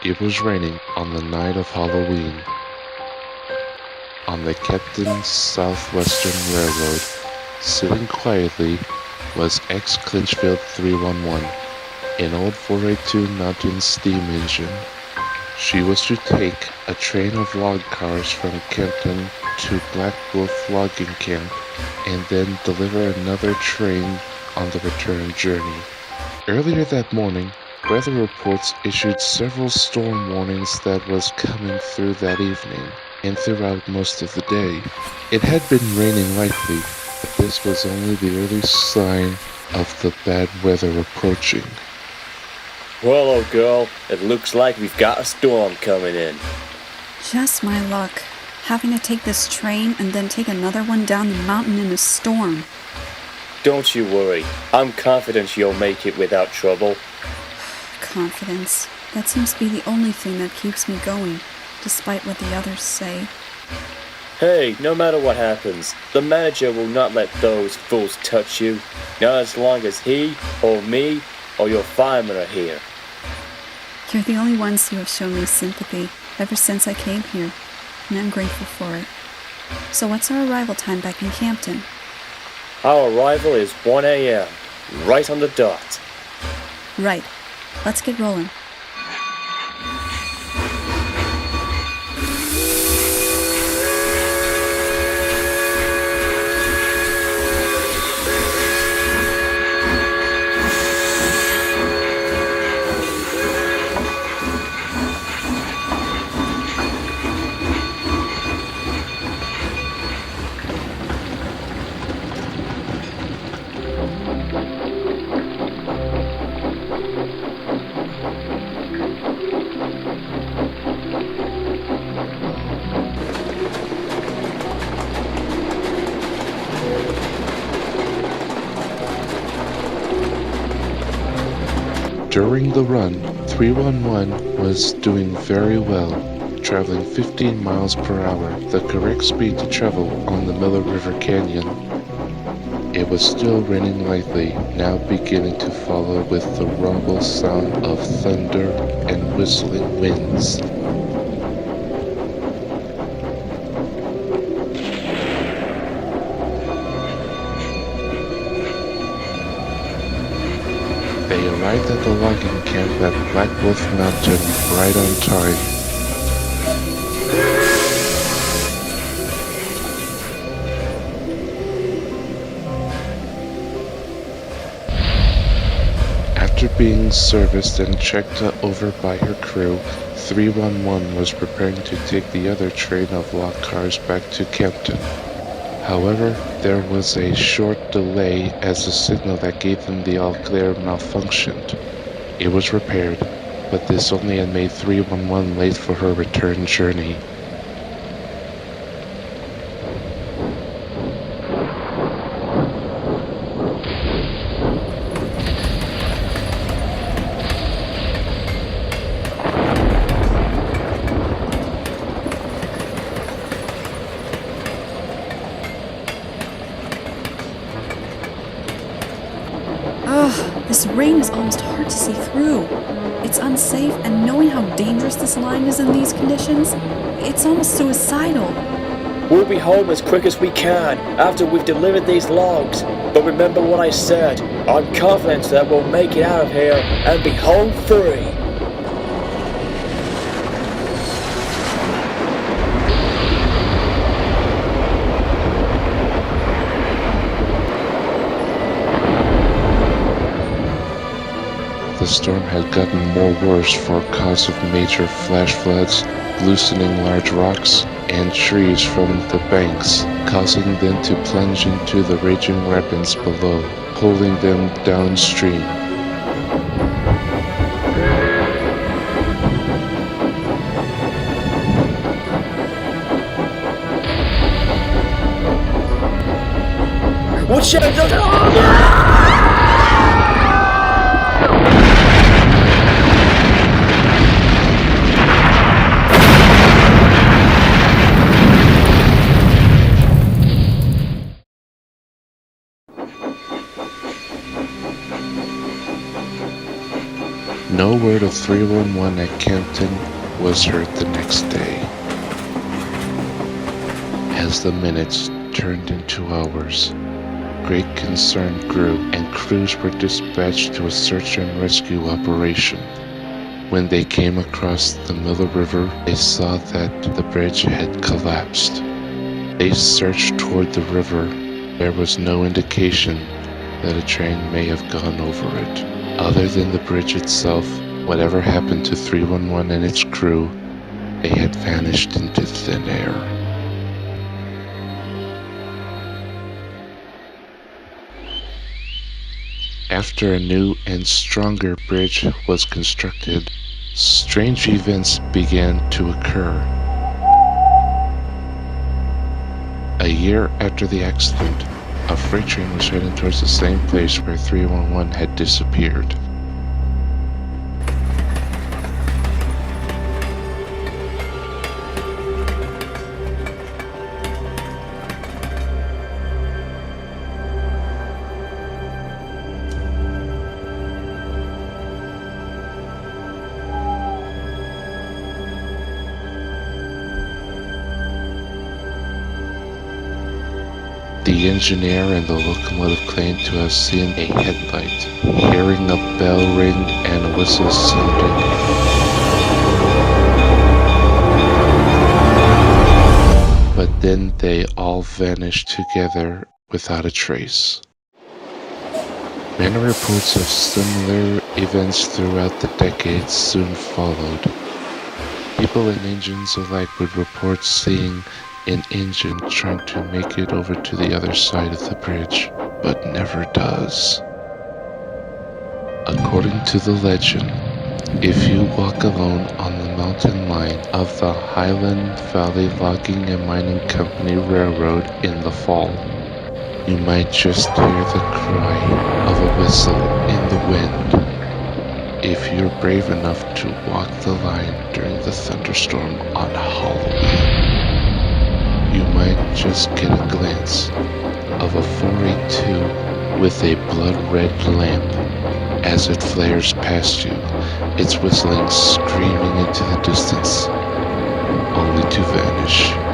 It was raining on the night of Halloween. On the Captain Southwestern Railroad, sitting quietly, was ex-Clinchfield 311, an old 482 mountain steam engine. She was to take a train of log cars from Kenton to Black Wolf Logging Camp and then deliver another train on the return journey. Earlier that morning, weather reports issued several storm warnings that was coming through that evening and throughout most of the day. It had been raining lightly, but this was only the early sign of the bad weather approaching. Well, old girl, it looks like we've got a storm coming in. Just my luck. Having to take this train and then take another one down the mountain in a storm. Don't you worry. I'm confident you'll make it without trouble. Confidence. That seems to be the only thing that keeps me going, despite what the others say. Hey, no matter what happens, the manager will not let those fools touch you. Not as long as he, or me, or your fireman are here. You're the only ones who have shown me sympathy ever since I came here, and I'm grateful for it. So what's our arrival time back in Campton? Our arrival is 1 a.m., right on the dot. Right. Let's get rolling. During the run, 311 was doing very well, traveling 15 miles per hour, the correct speed to travel on the Miller River Canyon. It was still raining lightly, now beginning to follow with the rumble sound of thunder and whistling winds. They arrived at the logging camp at Black Wolf Mountain right on time. After being serviced and checked over by her crew, 311 was preparing to take the other train of log cars back to Campton. However, there was a short delay as the signal that gave them the all-clear malfunctioned. It was repaired, but this only had made 311 late for her return journey. Ugh, this rain is almost hard to see through. It's unsafe, and knowing how dangerous this line is in these conditions, it's almost suicidal. We'll be home as quick as we can after we've delivered these logs. But remember what I said. I'm confident that we'll make it out of here and be home free. The storm had gotten more worse for cause of major flash floods, loosening large rocks and trees from the banks, causing them to plunge into the raging rapids below, pulling them downstream. Watch out! No word of 311 at Campton was heard the next day. As the minutes turned into hours, great concern grew and crews were dispatched to a search and rescue operation. When they came across the Miller River, they saw that the bridge had collapsed. They searched toward the river. There was no indication that a train may have gone over it. Other than the bridge itself, whatever happened to 311 and its crew, they had vanished into thin air. After a new and stronger bridge was constructed, strange events began to occur. A year after the accident, a freight train was heading towards the same place where 311 had disappeared. The engineer and the locomotive claimed to have seen a headlight, hearing a bell ring and a whistle sounding. But then they all vanished together without a trace. Many reports of similar events throughout the decades soon followed. People and engines alike would report seeing an engine trying to make it over to the other side of the bridge, but never does. According to the legend, if you walk alone on the mountain line of the Highland Valley Logging and Mining Company Railroad in the fall, you might just hear the cry of a whistle in the wind. If you're brave enough to walk the line during the thunderstorm on Halloween, you might just get a glance of a 482 with a blood-red lamp. As it flares past you, it's whistling, screaming into the distance, only to vanish.